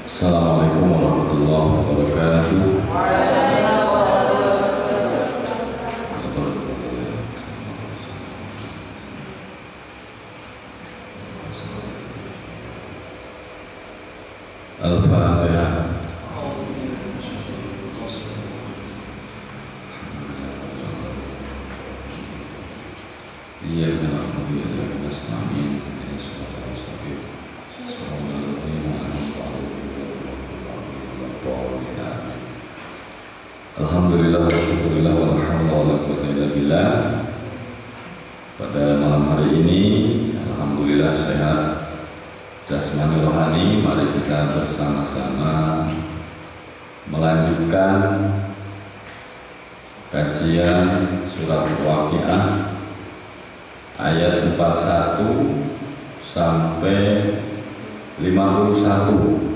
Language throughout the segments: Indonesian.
Assalamualaikum warahmatullahi wabarakatuh. Al-Fatihah. Iyyaka na'budu wa iyyaka nasta'in. Alhamdulillah wa syukurillah wa la hawla wa la quwwata illa billah. Pada malam hari ini alhamdulillah sehat jasmani rohani. Mari kita bersama-sama melanjutkan kajian surat Waqiah ayat 41 sampai 51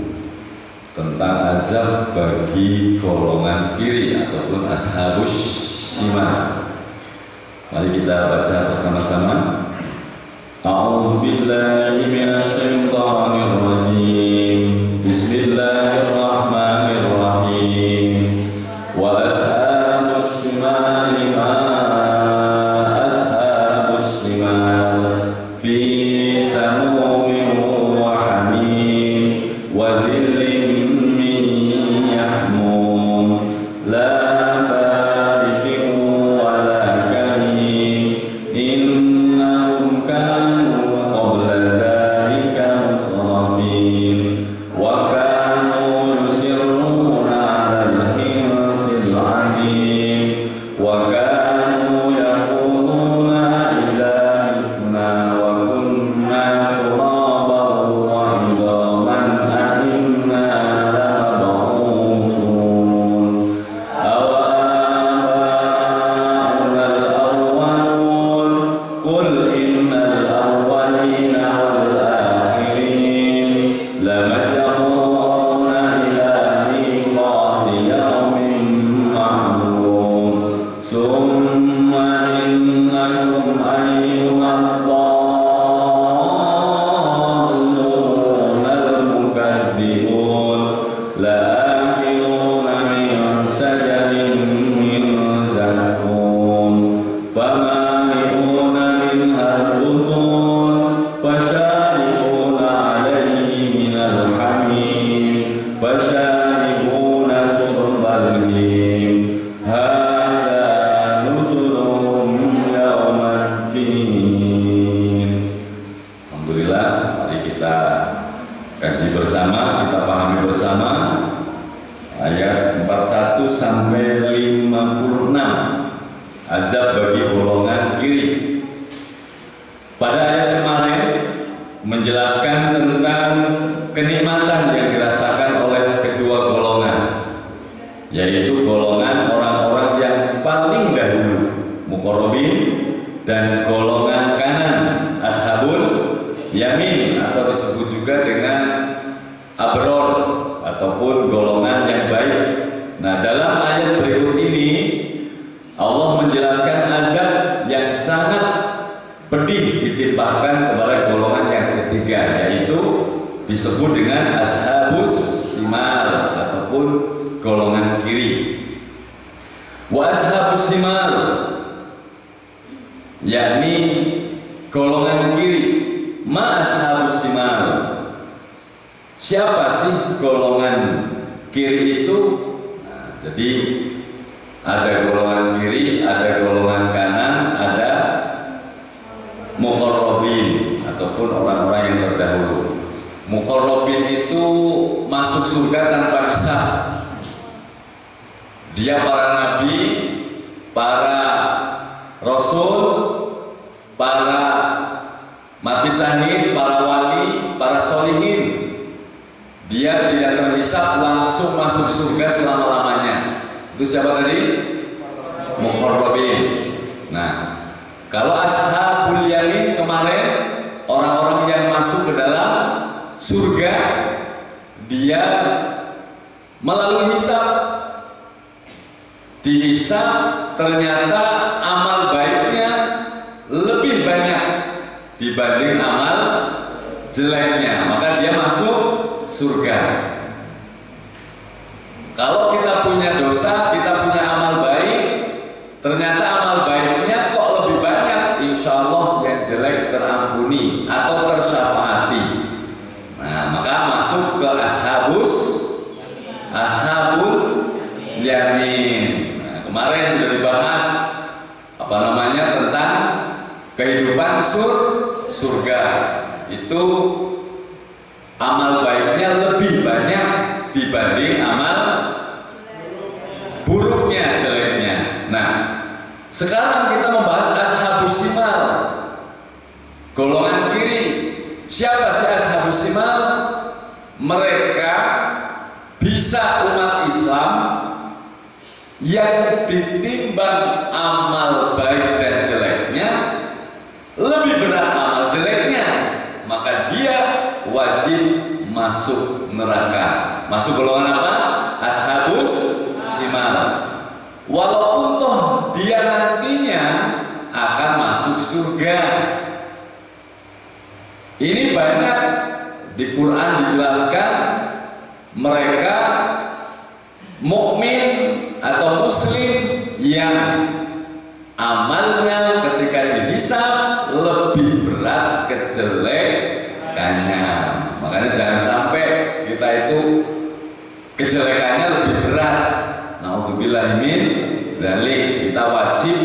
tentang azab bagi golongan kiri ataupun ashabus shimal. Mari kita baca bersama-sama. A'udzu billahi minasy syaithanir rajim. Bismillahirrahmanirrahim. Wa ashabus shimal ma ashabus shimal fi samumin wa hamim wa dhillin azab bagi golongan kiri. Pada ayat kemarin menjelaskan tentang kenikmatan yang dirasakan oleh kedua golongan, yaitu golongan orang-orang yang paling dahulu muqarrabin dan golongan kanan ashabul yamin atau disebut juga dengan abror ataupun golongan yang baik. Nah, dalam ayat berikut ini Allah menjelaskan azab yang sangat pedih ditimpakan kepada golongan yang ketiga, yaitu disebut dengan ashabus simal ataupun golongan kiri. Wa ashabus simal, yakni golongan kiri. Ma ashabus simal, siapa sih golongan kiri itu? Nah, jadi ada golongan kiri, ada golongan kanan, ada muqarrabin. muqarrabin ataupun orang-orang yang terdahulu. Muqarrabin itu masuk surga tanpa hisab. Dia para nabi, para rasul, para mati syahid, para wali, para sholihin. Dia tidak terhisab, langsung masuk surga selama-lamanya. Itu siapa tadi? Muqarrabin. Nah, kalau ashabul yamin kemarin, orang-orang yang masuk ke dalam surga, dia melalui hisab. Dihisab, ternyata amal baiknya lebih banyak dibanding amal jeleknya, maka dia masuk surga. Kalau kita punya dosa, kita punya amal baik, ternyata amal baiknya kok lebih banyak, insya Allah yang jelek terampuni atau tersyafaati. Nah, maka masuk ke ashabul yamin. Nah, kemarin sudah dibahas tentang kehidupan surga. Itu amal baiknya lebih banyak dibanding amal buruknya, jeleknya. Nah, sekarang kita membahas ashabus shimal, golongan kiri. Siapa sih ashabus shimal? Mereka bisa umat Islam yang ditimbang amal baik dan jeleknya lebih berat amal jeleknya, maka dia wajib masuk neraka. Masuk golongan apa? Ashabus shimal. Walaupun toh dia nantinya akan masuk surga. Ini banyak di Quran dijelaskan, mereka mukmin atau muslim yang amalnya ketika dihisab lebih berat kejelekannya. Makanya jangan sampai kita itu kejelekannya lebih berat. Naudzubillah min dzalik. Kita wajib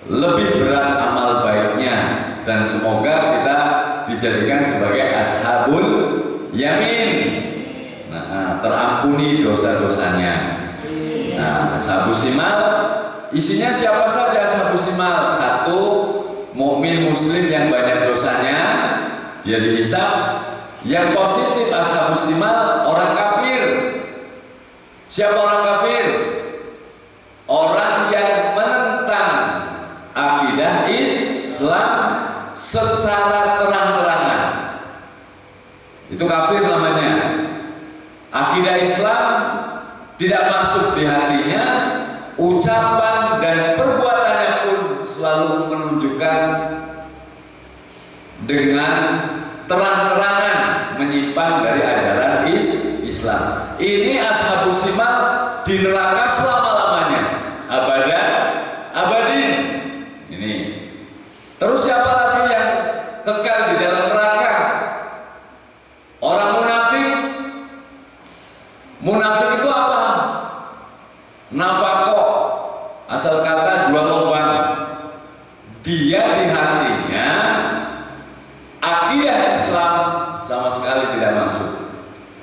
lebih berat amal baiknya, dan semoga kita dijadikan sebagai ashabul yamin. Nah, terampuni dosa-dosanya. Nah, ashabus shimal isinya siapa saja? Ashabus shimal, satu, mukmin muslim yang banyak dosanya, dia dihisab. Yang positif ashabus shimal, orang kafir. Siapa orang kafir? Orang yang menentang akidah Islam secara terang-terangan. Itu kafir namanya. Akidah Islam tidak masuk di hatinya, ucapan dan perbuatannya pun selalu menunjukkan dengan terang-terangan menyimpang dari ajaran Islam. Ini ashabus shimal di neraka selama-lamanya, abadin. Ini. Terus siapa lagi yang kekal di dalam neraka? Orang munafik. Munafik itu apa? Nafaqo, asal kata dua lubang. Dia di hatinya akidah Islam sama sekali tidak masuk,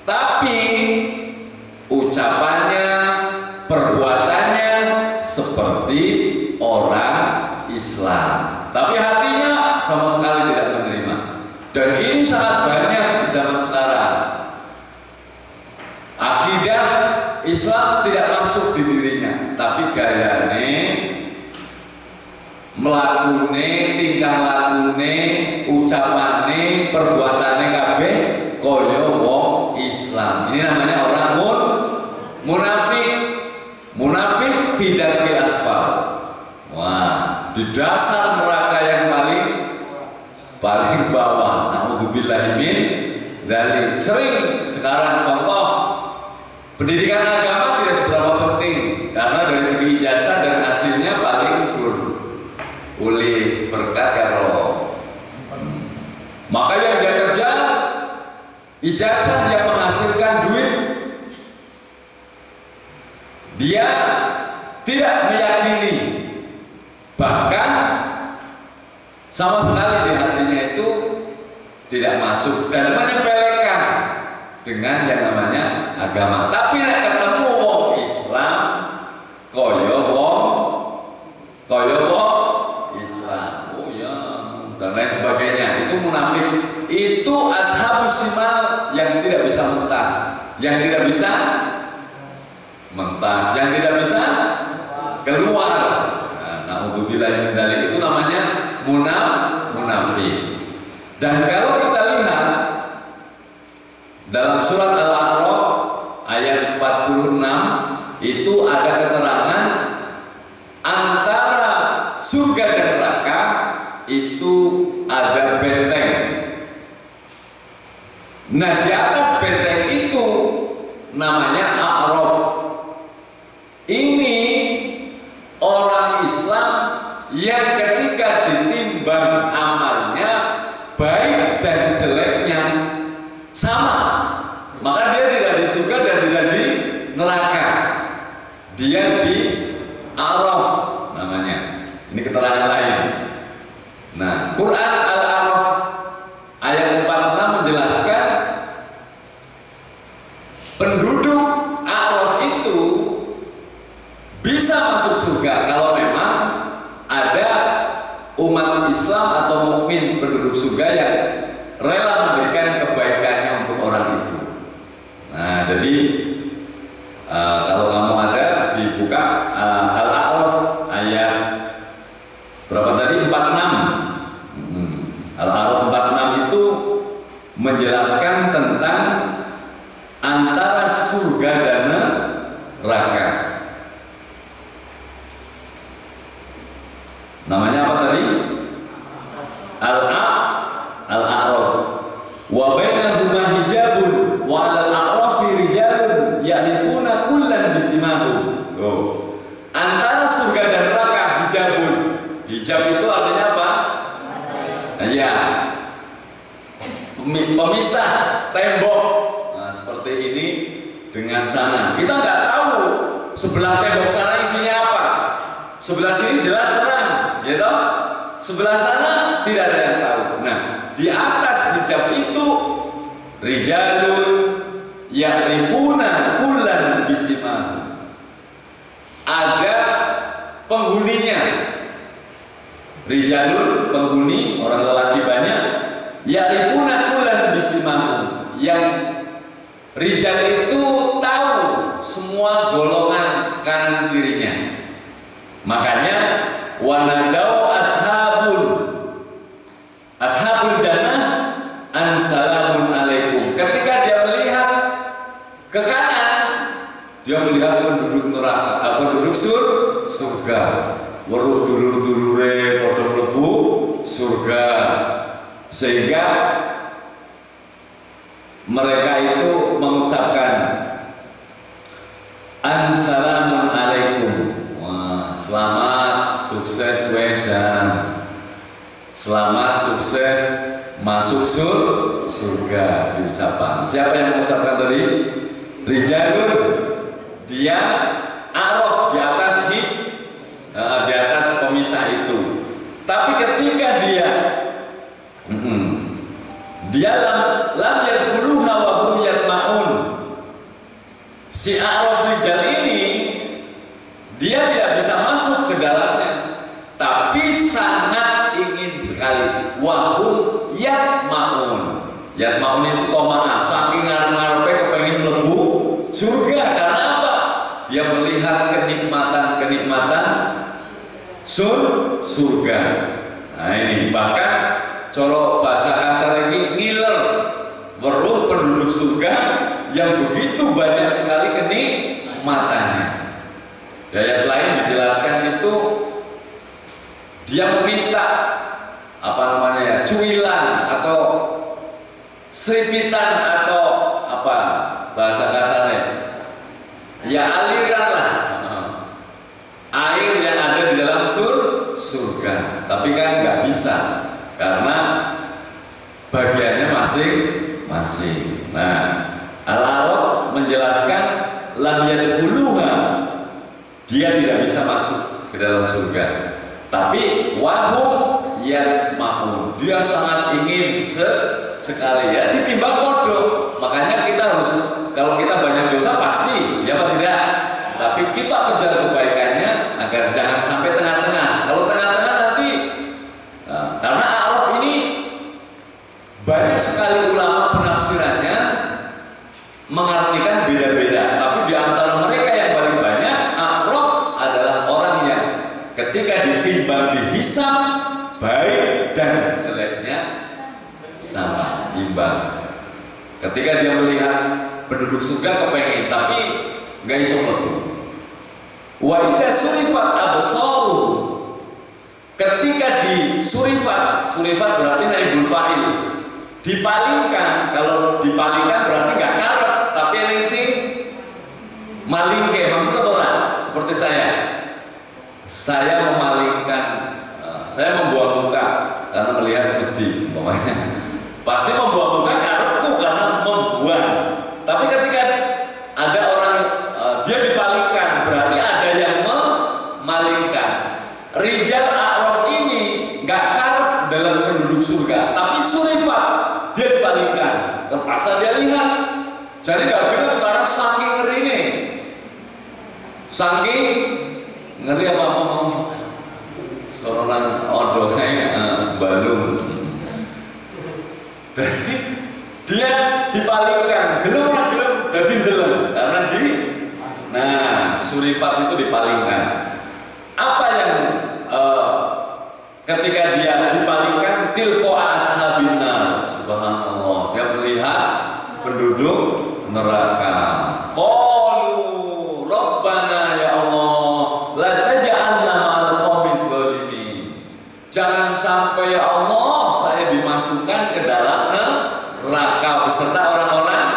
tapi ucapannya, perbuatannya seperti orang Islam, tapi hatinya sama sekali tidak menerima. Dan ini sangat banyak di zaman sekarang. Akidah Islam tidak masuk di dirinya, tapi gayane, melakune, tingkah lakune, ucapane, perbuatane kabeh koyo wong Islam. Ini namanya orang munafik. Munafik fidarkil asfal. Wah, di dasar neraka yang paling bawah. Naudzubillahi min dzalik. Sering sekarang contoh pendidikan agama tidak seberapa penting, karena dari segi ijazah dan hasilnya paling oleh berkat karo. Maka yang dia kerja ijazah yang menghasilkan duit, dia tidak meyakini, bahkan sama sekali di hatinya tidak masuk dan menyepelekan dengan yang namanya agama. Tapi nek ketemu wong Islam koyo wong Islam, oh ya, dan lain sebagainya, itu munafik. Itu ashabus shimal yang tidak bisa mentas, yang tidak bisa keluar. Naudzubillah min dzalik, itu namanya munafik. Dan kalau kita lihat dalam surat Al-A'raf ayat 46 itu ada keterangan antara surga dan neraka itu ada benteng. Nah, di atas benteng itu namanya A'raf. Ini orang Islam yang ketika ditimbang amalnya baik dan jeleknya sama, maka dia tidak di surga dan tidak di neraka, dia di A'raf namanya. Ini keterangan lain. Nah, Quran Al-A'raf ayat 46 menjelaskan penduduk A'raf itu bisa masuk surga kalau memang ada umat Islam atau mukmin penduduk surga yang rela memberikan kebaikannya untuk orang itu. Nah, jadi kalau kamu ada dibuka Al-A'raf ayat berapa tadi? 46. Al-A'raf 46 itu menjelaskan tentang antara surga dan neraka. Namanya apa tadi? Al-A'raf. Wa bainahuma hijabun wa 'alal a'rafi rijalun ya'rifuna kullan bisimahum. Oh. Antara surga dan neraka hijabun. Hijab itu artinya apa? Ya. Pemisah tembok. Nah, seperti ini dengan sana. Kita nggak tahu sebelah tembok sana isinya apa. Sebelah sini jelas terang, gitu. Sebelah sana tidak ada yang tahu. Nah, di atas hijab itu rijalun ya'rifuna kullan bisimahum. Ada penghuninya. Rijalun penghuni, orang lelaki banyak, ya'rifuna kullan bisimahum. Yang rijal itu tahu semua golongan kanan kirinya. Makanya wanadau ashabul jannah an salamun alaikum. Ketika dia melihat ke kanan, dia melihat penduduk neraka, penduduk surga. Weruh dulur-dulure padha mlebu surga. Sehingga mereka itu mengucapkan an salamun alaikum. Selamat sukses wejan, selamat sukses masuk surga diucapkan. Siapa yang mengucapkan tadi? Rijalun, dia A'raf di atas pemisah itu. Tapi ketika dia lam yadkhuluha wa hum yatma'un. Si A'raf rijal ini dia tidak bisa masuk ke dalamnya, tapi sangat ingin sekali. Wahum yatma'un. Yatma'un itu toma'a, saking ngarep-ngarepe kepengen mlebu surga. Karena apa? Dia melihat kenikmatan surga. Nah ini bahkan coro bahasa kasar lagi ngiler, weruh penduduk surga yang begitu banyak sekali kenikmatannya. Di ayat lain dijelaskan itu dia meminta apa namanya ya, cuilan atau seripitan atau apa bahasa kasarnya ya, aliran lah air yang ada di dalam surga. Tapi kan nggak bisa karena bagiannya masing-masing. Nah, Al-A'raf menjelaskan lam yadkhuluha, dia tidak bisa masuk ke dalam surga. Tapi wahum yatma'un. Dia sangat ingin sekali ya ditimbang podo. Makanya kita harus, kalau kita banyak dosa pasti, ya apa tidak? Tapi kita kejar kebaikannya agar jangan sampai tengah-tengah. Kalau tengah-tengah nanti, karena A'raf ini banyak sekali ulama penafsirannya mengartikan beda-beda. Tapi di antara mereka yang paling banyak, A'raf adalah orang yang ketika ditimbang dihisab, baik dan jeleknya sama, imbang. Ketika dia melihat penduduk surga kepengen, tapi nggak iso metu. Wa idza surifat absaruhum, ketika disurifat, surifat berarti naibul fa'il, dipalingkan. Kalau dipalingkan berarti nggak karep, tapi yang sing malingke, maksudnya orang seperti saya memalingkan, saya membuang muka karena melihat putih, pokoknya pasti membuang muka karepku karena membuang. Tapi ketika ada orang dia dipalingkan, berarti ada yang memalingkan. Rijal A'raf ini nggak karep dalam penduduk surga, tapi surifat, dia dipalingkan, terpaksa dia lihat. Jadi nggak gelap karena saking ngeri nih, saking ngeri apa mau soronan odo saya balung. Jadi dia dipalingkan, gelem jadi delem karena surifat itu dipalingkan. Apa yang ketika dia dipalingkan, tilqa ashabin nar, subhanallah, dia melihat penduduk neraka. Qalu rabbana ya Allah la taj'alna ma'al qawmil zalimin. Jangan sampai ya Allah saya dimasukkan ke dalam neraka beserta orang-orang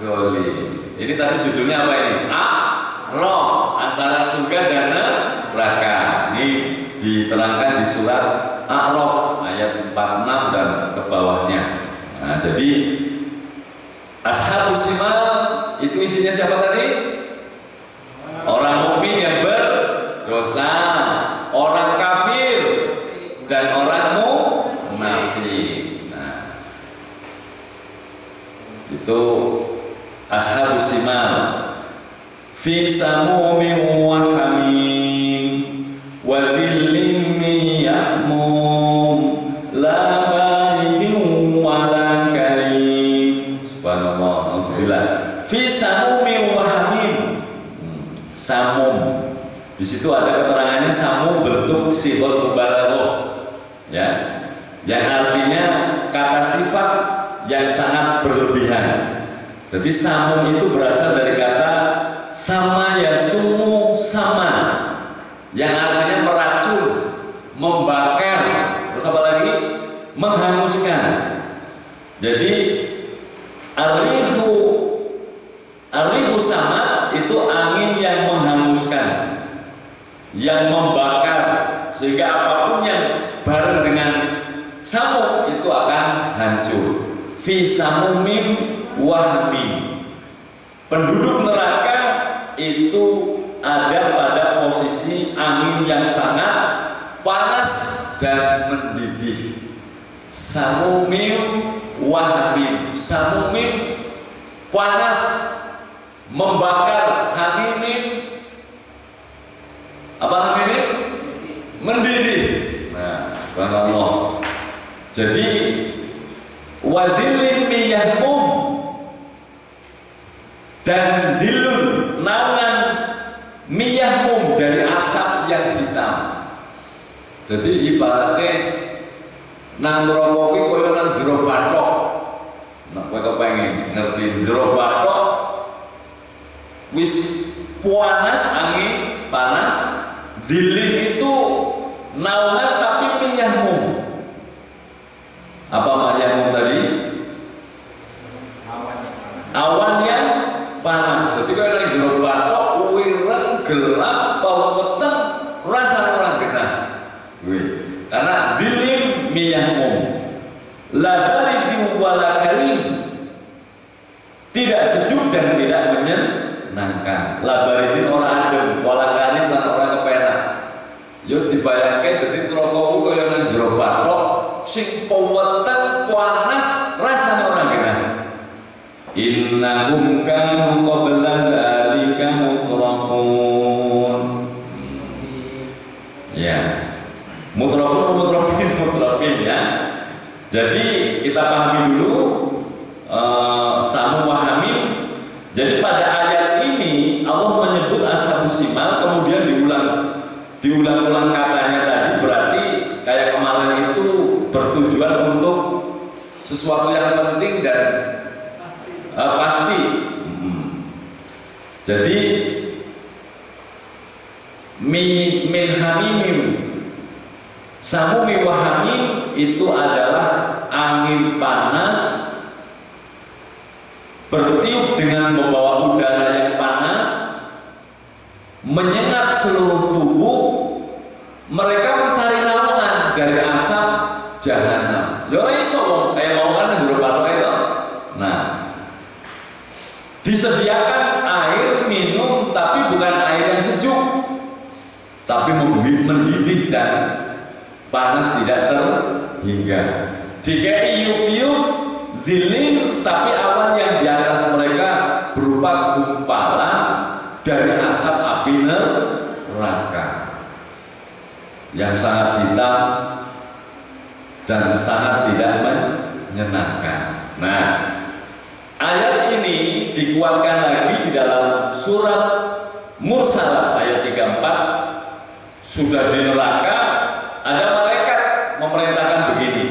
zalim. Ini tadi judulnya apa ini? A'raf, antara surga dan neraka. Ini diterangkan di surat A'raf ayat 46 dan ke bawahnya. Nah, jadi Ashabus Shimal itu isinya siapa tadi? Orang mukmin yang berdosa, orang kafir, dan orang munafik. Nah, itu Ashabus Shimal. Fi samumin wa hamim wa dhillin min yahmum la baridin wa la karim. Subhanallah, alhamdulillah. Fi samumin wa hamim. Samum. Di situ ada keterangannya samum bentuk sifat mubalaghah. Ya. Yang artinya kata sifat yang sangat berlebihan. Jadi samum itu berasal dari kata sama yasumu sama, yang artinya meracun, membakar, terus apa lagi? Menghanguskan. Jadi arihu sama itu angin yang menghanguskan, yang membakar, sehingga apapun yang bareng dengan samum itu akan hancur. Fi samumim wahmi. Penduduk neraka itu ada pada posisi angin yang sangat panas dan mendidih. Samumim wahmi. Samumim panas, membakar. Hamimin apa? Hamimin mendidih. Nah, subhanallah. Jadi wadilin miyahmum, dan dilun naungan miyahmum dari asap yang hitam. Jadi ibaratnya nang neraka ki koyo nang jero bathok. Nek kowe kepengin ngerti jero bathok wis panas, angin panas, dilin itu naungan tapi miyahmum. Apa miyahmum tadi? Awan yang panas. Ketika ada jero bathok, wireng gelap, bau weteng, rasa orang genah. Karena dilim miyahmum, la baridin wala karim, tidak sejuk dan tidak menyenangkan. La baridin orang adem, wala karim lan orang kepenak. Yo dibayangke dadi neraka ku kaya nang jero bathok panas rasanya orang genah. Innahum kanu qabla dzalika mutrafun. Ya. Mutrafin ya. Jadi kita pahami dulu Samum wa Hamim. Jadi pada ayat ini Allah menyebut ashabus shimal, kemudian diulang-ulang katanya tadi, berarti kayak kemarin itu bertujuan untuk sesuatu yang penting dan pasti. Jadi min hamimim, samumi wa hamim itu adalah angin panas bertiup dengan membawa udara yang panas, menyengat seluruh tubuh. Mereka mencari naungan dari asap jahanam. Yo iso kayak mau kan jero batok itu. Nah, disediakan air minum, tapi bukan air yang sejuk, tapi mendidih dan panas tidak terhingga. Dikei iup-iup zilin, tapi awan yang di atas mereka berupa gumpalan dari asap api neraka yang sangat hitam dan sangat tidak menyenangkan. Nah, ayat ini dikuatkan lagi di dalam surat Mursalah ayat 34. Sudah di neraka, ada malaikat memerintahkan begini,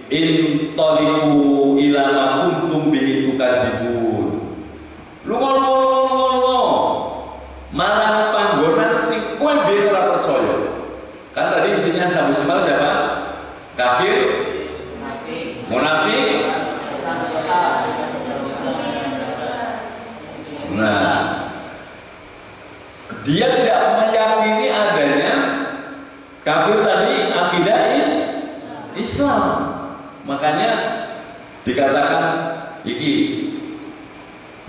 intoliku ila ma kuntum bihi tukadzibun. Lunga marang panggonan sing kowe dhewe ora percaya. Kan tadi isinya sabu simal siapa? Kafir, munafik. Nah, dia tidak meyakini adanya kafir tadi akidah Islam. Makanya dikatakan iki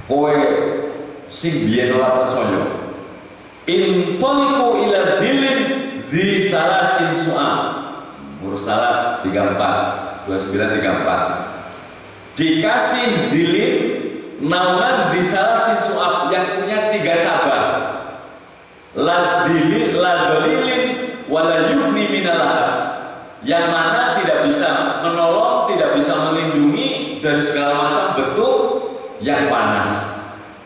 kowe sing biyen ora percaya. Intoliku ila dhilin di salasin su'am. Mursalat 34 2934. Dikasih dhilin naungan di salasin su'am yang punya 3 cabang. La dhilin la dhalilin wala yughni minallah, yang mana tidak bisa menolong, tidak bisa melindungi dari segala macam bentuk yang panas.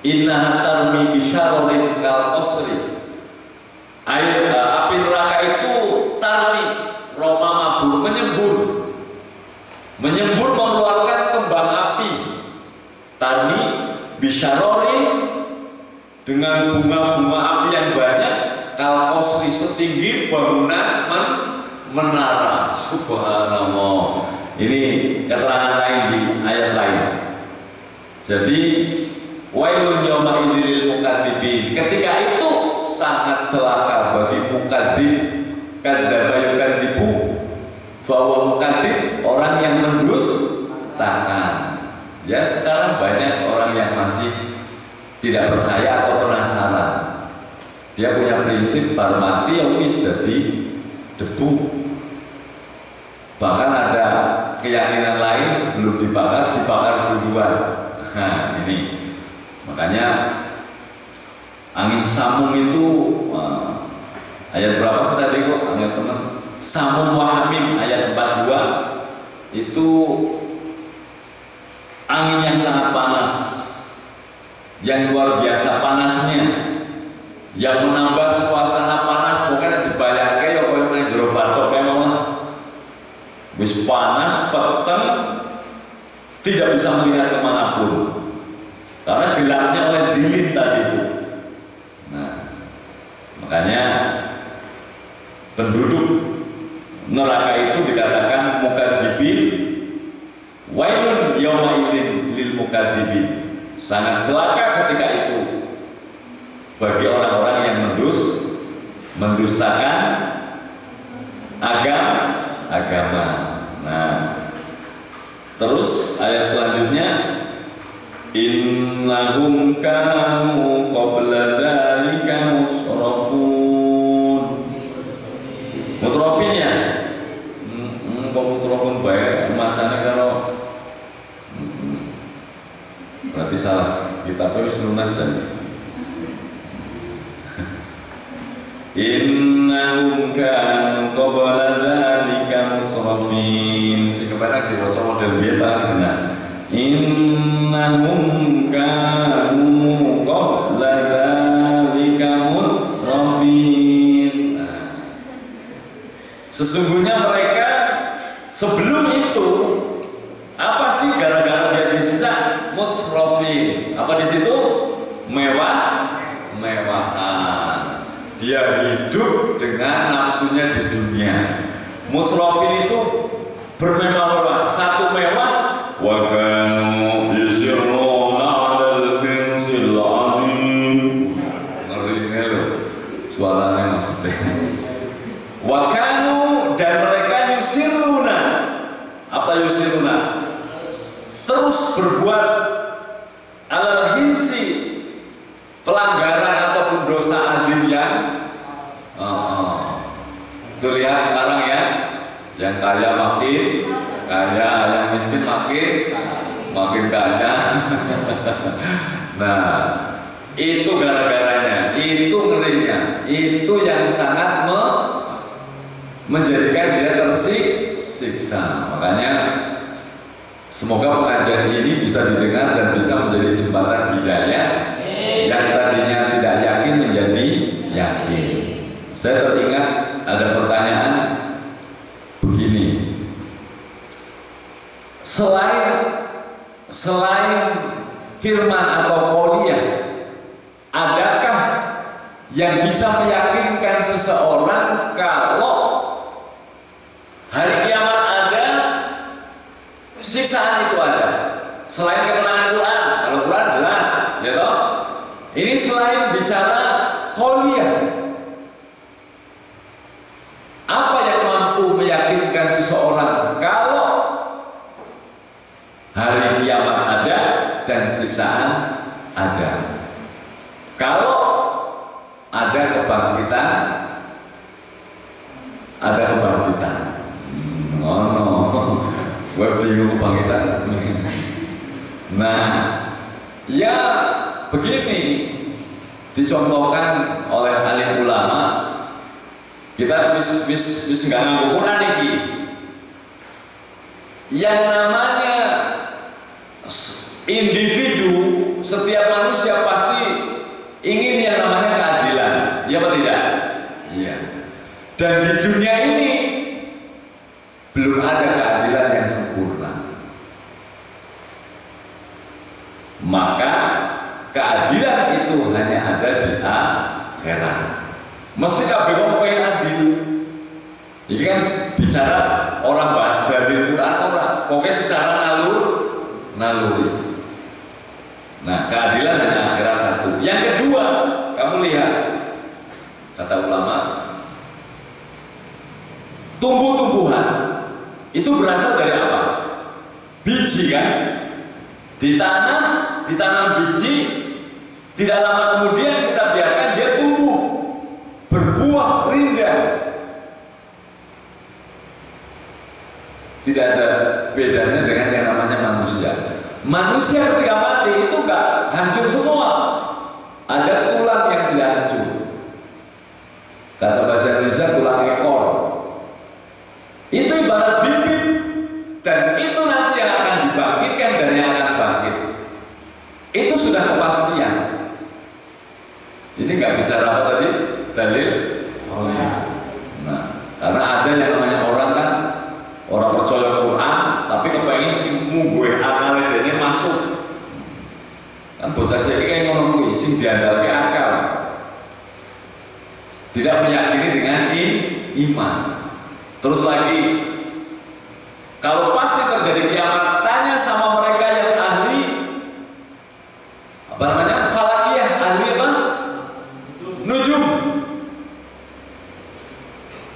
Inna tarmi bisyararin kal qasri. Air api neraka itu tarmi, roma mabur, menyembur mengeluarkan kembang api. Tarmi bisyararin, dengan bunga-bunga api yang banyak, kal qasri, setinggi bangunan menara. Subhanallah. Ini keterangan lain di ayat lain. Jadi wailun yawma idzil mukadzibin. Ketika itu sangat celaka bagi mukadzib. Kadzdzaba yukadzibu, bahwa mukadzib orang yang mendustakan. Ya, sekarang banyak orang yang masih tidak percaya atau penasaran. Dia punya prinsip bar mati yang wis dadi debu. Bahkan ada keyakinan lain sebelum dibakar duluan. Nah, ini makanya angin samum itu ayat berapa sih tadi kok ayat teman? Samum wa hamim ayat 42 itu angin yang sangat panas, yang luar biasa panasnya, yang menambah suasana panas. Pokoknya dibayangke ya koyo nang jero bathok kae mau wis panas peteng, tidak bisa melihat kemanapun karena gelapnya oleh dilin tadi itu. Nah, makanya penduduk neraka itu dikatakan mukadzibin. Wailun yauma idzin lil mukadzibin. Sangat celaka ketika itu bagi orang-orang yang mendustakan agama. Nah, terus ayat selanjutnya, innahum kanu qabla dzalika musrafun. Mutrafinnya kok mutrafun bae masane karo salah kitabnya wis lunas jan. Innahum kanu qabla dzalika musrafin. Sing kepenak diwaca model piye ta benar. Innahum kanu qabla dzalika musrafin. Sesungguhnya mereka sebelum itu apa sih gara-gara dia disisa? Musrafin. Apa di situ? Mewahan. Dia hidup dengan nafsunya di dunia. Musrafin itu bermewah-mewah. Satu mewah, wa kanu yusirruna 'alal hinsil 'alim. Ngeri loh suaranya maksudnya. Wa kanu, dan mereka yusirruna. Apa yusirruna? Terus berbuat 'alal hinsi, pelanggaran ataupun dosa adim yang itu lihat sekarang ya, yang kaya makin kaya, yang miskin makin kaya. Nah, itu gara-garanya, itu ngerinya, itu yang sangat menjadikan dia tersiksa. Makanya semoga pengajian ini bisa didengar dan bisa menjadi jembatan hidayah yang tadinya tidak yakin menjadi yakin. Saya teringat ada pertanyaan begini. Selain firman atau qauliyah, adakah yang bisa meyakinkan seseorang kalau hari kiamat ada, siksaan itu ada? Selain keterangan Quran, kalau Quran jelas, ya toh? Ini selain bicara qauliyah, apa yang mampu meyakinkan seseorang kalau hari kiamat ada dan siksaan ada? Kalau ada kebangkitan, oh no, gue bingung kebangkitan. Nah, ya begini dicontohkan oleh alim ulama. Kita bis nggak nganggo Quran iki. Yang namanya individu, setiap manusia pasti ingin yang namanya keadilan, iya apa tidak? Iya. Dan di dunia ini belum ada keadilan yang sempurna. Maka keadilan itu hanya ada di akhirat. Mesti kabeh wong pengen adil. Ini kan bicara orang bahas dari Quran orang, pokoknya secara naluri. Nah, keadilan hanya akhirat satu. Yang kedua, kamu lihat kata ulama, tumbuh-tumbuhan itu berasal dari apa? Biji kan? Ditanam biji, tidak lama kemudian kita biarkan dia tumbuh, berbuah rindang. Tidak ada bedanya dengan yang namanya manusia. Manusia ketika mati itu enggak hancur semua, ada tulang yang tidak hancur. Kata bahasa Indonesia tulang ekor. Itu ibarat bibit, dan itu nanti yang akan dibangkitkan dan yang akan bangkit. Itu sudah kepastian. Ini nggak bicara apa tadi? Dalil. Oh ya. Nah, karena ada yang namanya orang kan, orang percaya Quran, tapi kepengen sing mungguhe akal dene masuk. Kan bocah sik kayak ngono kuwi, sing diandalke akal. Tidak meyakini dengan iman. Terus lagi, kalau pasti terjadi kiamat, tanya sama mereka yang ahli apa namanya? Falakiyah, ahli apa? Nujum.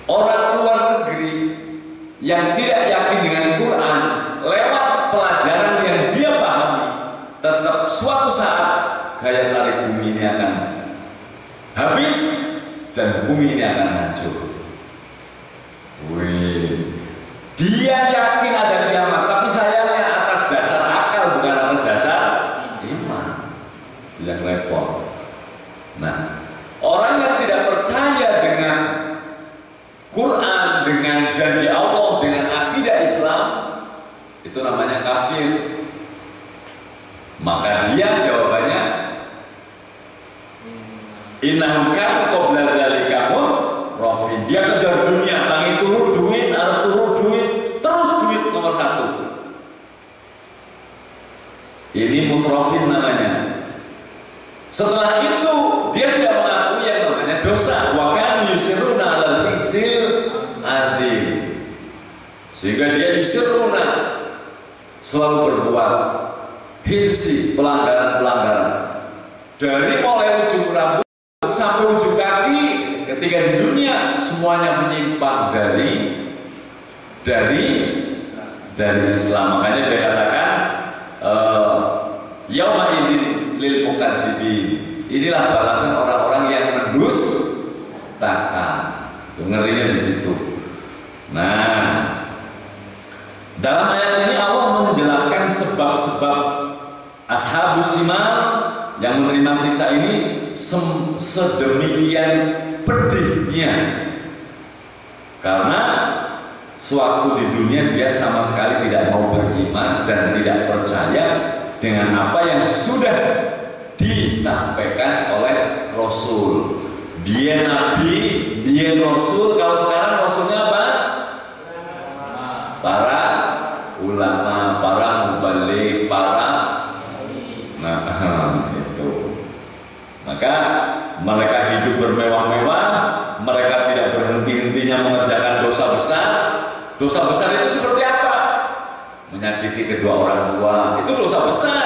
Orang luar negeri yang tidak yakin dengan Quran, lewat pelajaran yang dia pahami, tetap suatu saat gaya tarik bumi ini akan habis dan bumi ini akan hancur. Wih, dia yakin ada kiamat, tapi sayangnya atas dasar akal bukan atas dasar iman. itu namanya kafir. Maka dia jawabannya innahum kanu qabla dzalika mutrafin. Dia kejar dunia, tangi turu duit, arep turu duit, terus duit nomor satu. Ini mutrafin namanya. Setelah itu dia tidak mengakui yang namanya dosa. Wa kanu yusirruna 'alal izil adzim. Sehingga dia yusirruna, selalu berbuat hirsi, pelanggaran-pelanggaran dari mulai ujung rambut sampai ujung kaki. Ketika di dunia semuanya menyimpang dari Islam. Makanya dia katakan yauma idzin lil mukadzibin. Inilah balasan orang-orang yang mendustakan. Ngerinya di situ. Nah, dalam ayat ini Allah menjelaskan sebab-sebab ashabus shimal yang menerima siksa ini sedemikian pedihnya, karena sewaktu di dunia dia sama sekali tidak mau beriman dan tidak percaya dengan apa yang sudah disampaikan oleh Rasul. Biar Nabi, biar Rasul. Kalau sekarang Rasulnya apa? Para ulama, para mubaligh, itu. Maka mereka hidup bermewah-mewah, mereka tidak berhenti-hentinya mengerjakan dosa besar. Dosa besar itu seperti apa? Menyakiti kedua orang tua, itu dosa besar.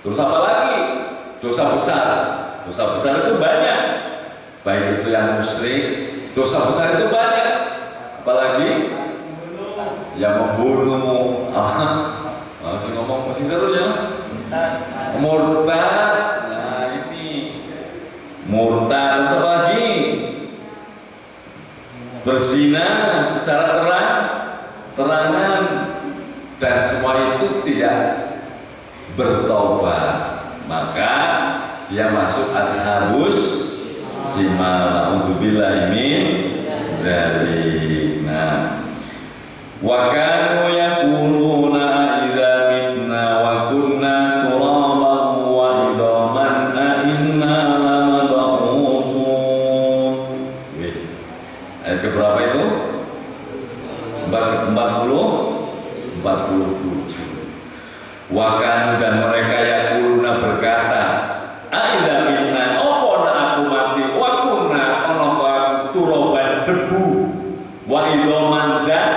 Terus apa lagi? Dosa besar. Dosa besar itu banyak. Baik itu yang musyrik, dosa besar itu banyak. Apalagi yang membunuh, masih ngomong masih seru ya, murtad. Nah ini murtad. Terus apa lagi? Berzina secara terangan, dan semua itu tidak bertobat, maka dia masuk ashabus shimal. A'udzubillahi min dzalik. Nah, wa kanu yaquluna idza mitna wa kunna turaban wa idaman a inna lamab'usun. Ayat keberapa itu? 47. Wa kanu, dan mereka yaquluna berkata, a idza mitna, opo na aku mati, wa kunna ono aku turaban debu, wa idaman dan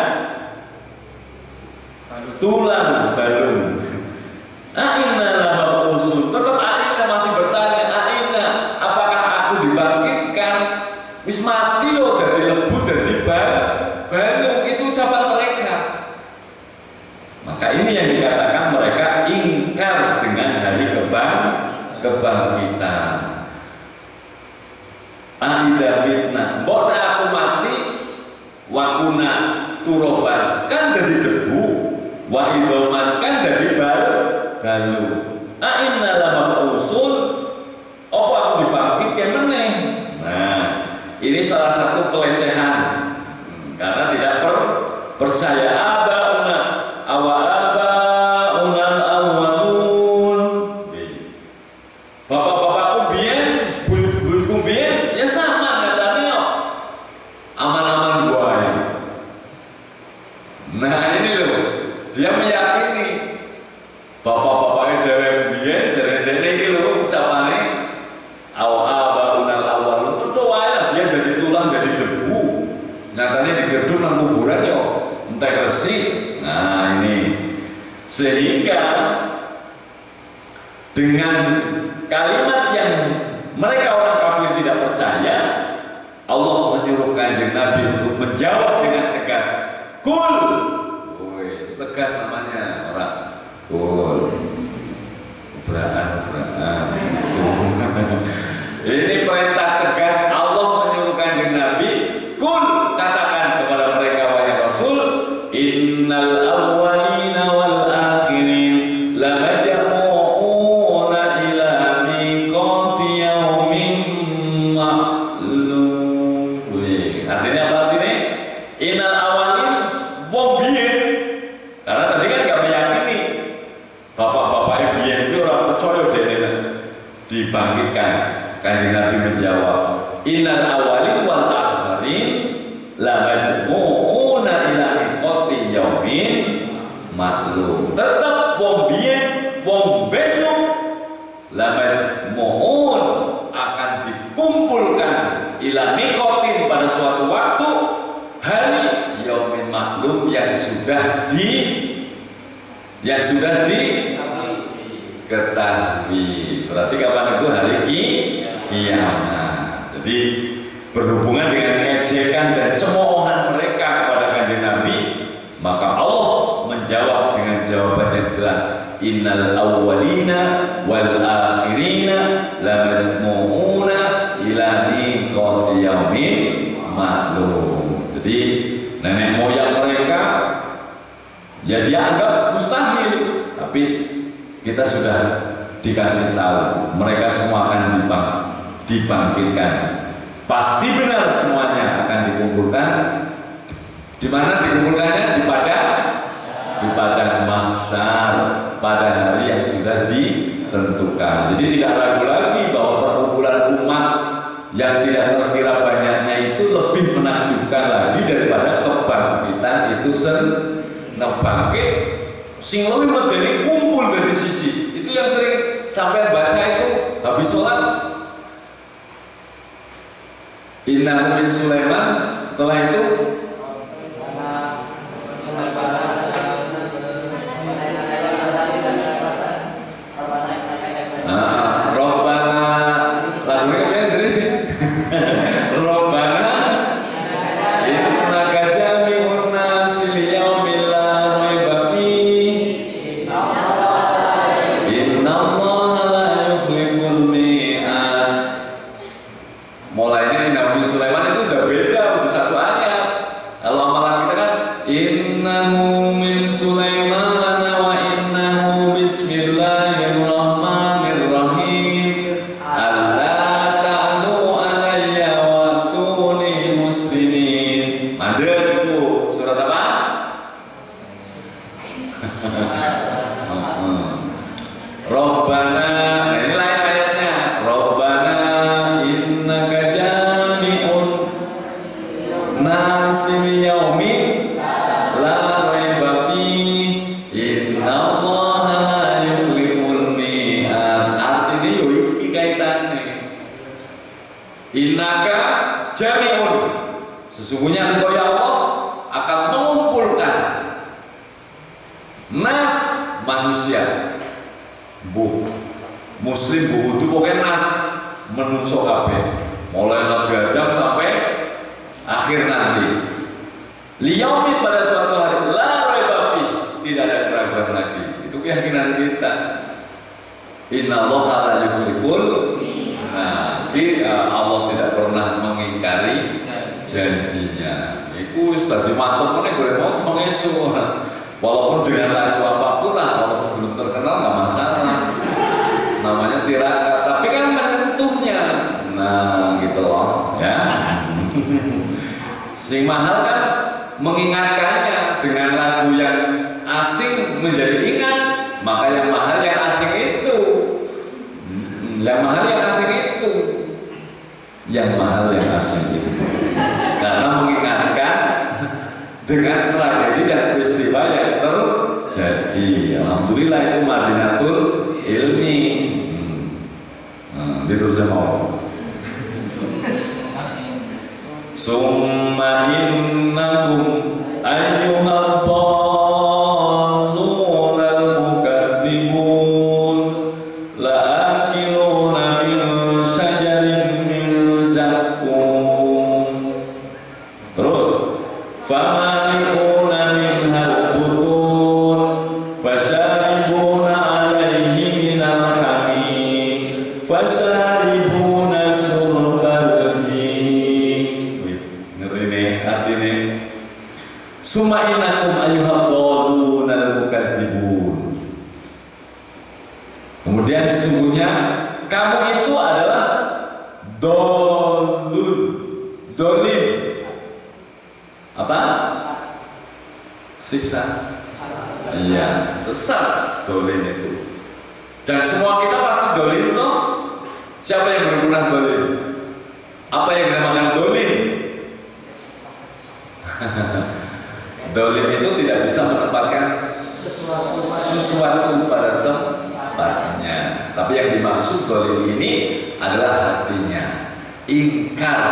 tulang balung. Aina lama usul, tetap Aina masih bertanya, Aina, apakah aku dibangkitkan? Wis mati loh, dari lebu, dari balung. Itu ucapan mereka. Maka ini yang dikatakan mereka ingkar dengan hari kebangkitan. Aida mitna, bona aku mati, wakuna turoban, kan dari debu, wa idoman, kan dari balung. Aina lama usul, apa aku dibangkitkan meneh? Nah, ini salah satu pelecehan, karena tidak percaya. Abauna abauna al-awwalun. Bapak-bapakku biyen, buyut-buyutku biyen, ya sama katanya, aman-aman buaya. Nah ini loh, dia meyakini bapak-bapaknya dewek biyen, jere-jere ini loh ucapannya abauna al-awwalun. Doanya dia jadi tulang, jadi debu. Nyatanya di gedung nang kuburan yo entek resik. Nah ini, sehingga dengan kalimat yang mereka orang kafir tidak percaya, Allah menyuruh Kanjeng Nabi untuk menjawab dengan tegas. Kul, itu tegas namanya orang. Kul, beraan. Ini perintah tegas Allah menyuruh Kanjeng Nabi. Kul, katakan kepada mereka wahai Rasul, innal awwalina wal akhirin lamajmu'una ila miqati yaumin ma'lum. Artinya apa artinya? Innal awwalin wong biyen. Karena dibangkitkan. Kanjeng Nabi menjawab, innal awwalin wal akhirin la majmu'una ila miqati yaumin maklum. Tetap wong biyen wong besok la majmu'un akan dikumpulkan ila miqatin pada suatu waktu hari yaumin maklum yang sudah diketahui. Berarti kapan itu? Hari kiamat. Jadi berhubungan dengan ejekan dan cemoohan mereka kepada Kanjeng Nabi, maka Allah menjawab dengan jawaban yang jelas, innal awwalina wal akhirina la majmu'una ila miqati yaumin maklum. Jadi nenek moyang mereka ya dianggap mustahil, tapi kita sudah dikasih tahu mereka semua akan dibangkitkan. Pasti benar semuanya akan dikumpulkan. Di mana dikumpulkannya? Di padang mahsyar pada hari yang sudah ditentukan. Jadi tidak ragu lagi bahwa perkumpulan umat yang tidak terkira banyaknya itu lebih menakjubkan lagi daripada kebangkitan itu bangkit sing luwih medeni kumpul dari siji. Itu yang sering sampai baca itu habis sholat, innahu min Sulaiman. Setelah itu sesungguhnya Engkau ya Allah akan mengumpulkan nas manusia, muslim itu pokoknya nas menungso kabeh, mulai Nabi Adam sampai akhir nanti. Liyaumi pada suatu hari la raiba fi, tidak ada keraguan lagi. Itu keyakinan kita. Innallaha la yukhliful. Nah, Allah tidak pernah mengingkari janjinya. Iku tadi matur meneh boleh mau cuma esuk. Walaupun dengan lagu apapun lah, walaupun belum terkenal nggak masalah. Namanya tirakat, tapi kan menyentuhnya. Nah, gitu loh, ya. Sing mahal kan mengingatkannya dengan lagu yang asing menjadi ingat. Maka yang mahal yang asing itu. Yang mahal yang asing itu. Yang mahal yang asing itu. Karena mengingatkan dengan tragedi dan peristiwa yang terjadi. Alhamdulillah itu Madinatul Ilmi. Terus saya mau. Summa innakum ayyuhal dallun al-mukadzibun la'akiluna min syajarin min zaqqum. Terus famali'una minhal butun fasyaribuna 'alaihi minal hamim fasyaribuna surbal him. Ngeri nih artinya. Summa innakum ayyuhal dallun al-mukadzibun. Kemudian sesungguhnya kamu itu adalah dallun, dolim. Apa? Siksa. Iya, sesat dolim itu. Dan semua kita pasti dolim toh. Siapa yang belum pernah dolim? Apa yang dinamakan dolim? Dolim itu tidak bisa menempatkan sesuatu pada tempatnya. Tapi yang dimaksud dolim ini adalah hatinya ingkar.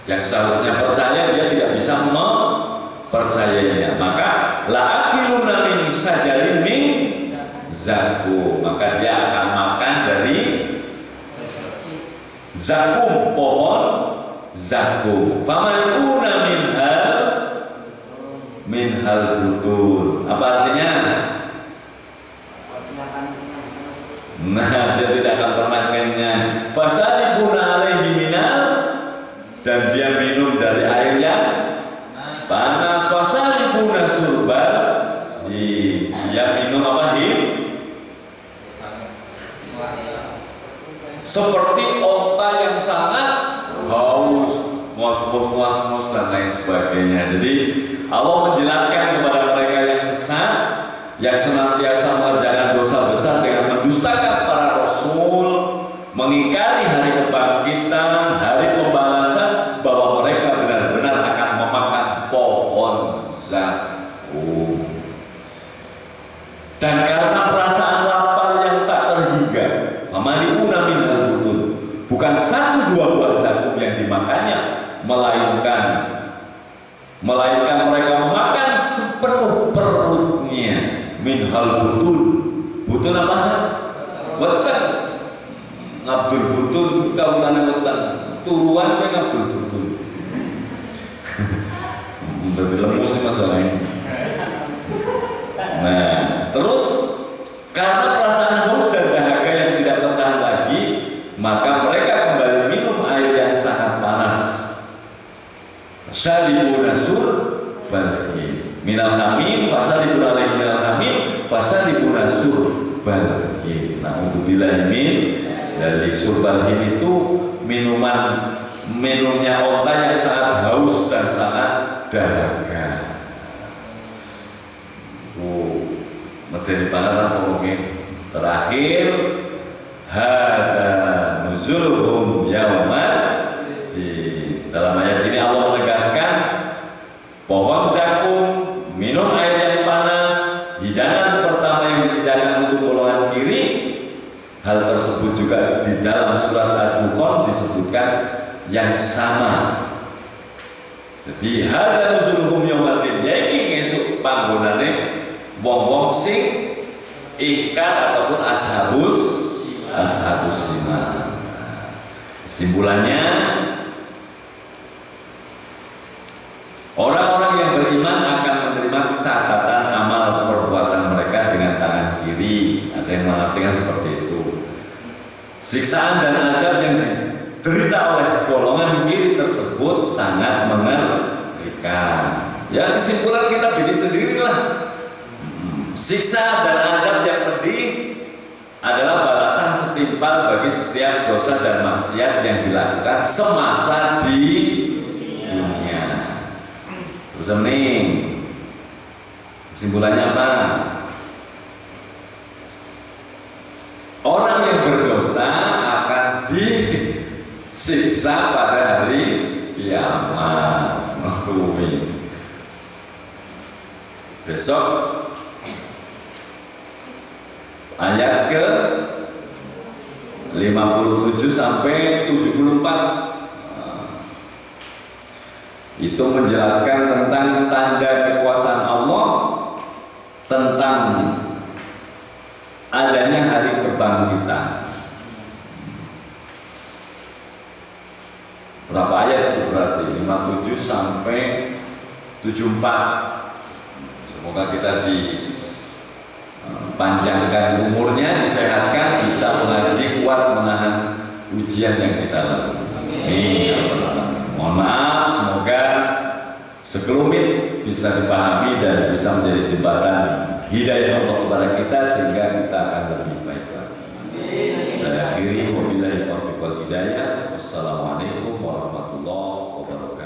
Yang seharusnya percaya dia tidak bisa mempercayainya. Maka la akiluna min sajarin min zakum, maka dia akan makan dari zakum, pohon zakum. Famaluna minhal butun. Apa artinya? Nah, dia tidak akan pernah kenyang. Fasalibuna alaihi minal, dan dia minum dari air yang panas. Fasalibuna surban, dia minum apa? Seperti onta yang sangat haus, mos dan lain sebagainya. Jadi Allah menjelaskan kepada mereka yang sesat, yang senantiasa mengerjakan dosa besar dengan mendustakan para rasul, mengingkari hari kebangkitan, hari pembalasan, bahwa mereka benar-benar akan memakan pohon zakum. Dan karena perasaan lapar yang tak terhingga, famaliuna minhal butun, bukan satu dua buah zakum yang dimakannya, melainkan mereka memakan sepenuh perutnya. Minhal butun, butun apa? Wetan. Abdul butun kaulane wetan, turuan kan Abdul butun. Berarti lemu sih masalahnya. Nah, terus karena perasaan haus dan dahaga yang tidak tertahan lagi, maka mereka kembali minum air yang sangat panas. Syaribuna surbalhi minal hamim, fasalibuna alaihi minal hamim, fasalibuna surbalhi. Nah, untuk bilahimin dari surbalhi itu minumnya onta yang sangat haus dan sangat dahaga. Materi banget lah pokoknya. Terakhir, hada nuzuluhum yauman. Dalam ayat ini Allah menegaskan pohon zakum, minum air yang panas, hidangan pertama yang disediakan untuk golongan kiri. Hal tersebut juga di dalam surat Ad-Dukhan disebutkan yang sama. Jadi hada nuzuluhum yaumatin, yaitu ngesuk panggonane wong-wong sing ingkar ataupun ashabus siman. Kesimpulannya, orang-orang yang beriman akan menerima catatan amal perbuatan mereka dengan tangan kiri. Ada yang mengartikan seperti itu. Siksaan dan azab yang diderita oleh golongan kiri tersebut sangat mengerikan. Ya, kesimpulan kita bikin sendirilah. Siksa dan azab yang pedih adalah balasan setimpal bagi setiap dosa dan maksiat yang dilakukan semasa di dunia. Terus ini kesimpulannya apa? Orang yang berdosa akan disiksa pada hari kiamat. Besok ayat ke 57 sampai 74 itu menjelaskan tentang tanda kekuasaan Allah, tentang adanya hari kebangkitan. Berapa ayat itu berarti? 57 sampai 74. Semoga kita dipanjangkan umurnya, disehatkan, bisa mengaji, kuat menahan ujian yang kita lakukan. Mohon maaf, semoga sekelumit bisa dipahami dan bisa menjadi jembatan hidayah Allah kepada kita sehingga kita akan lebih baik lagi. Saya akhiri, wabillahi taufiq wal hidayah. Wassalamualaikum warahmatullahi wabarakatuh.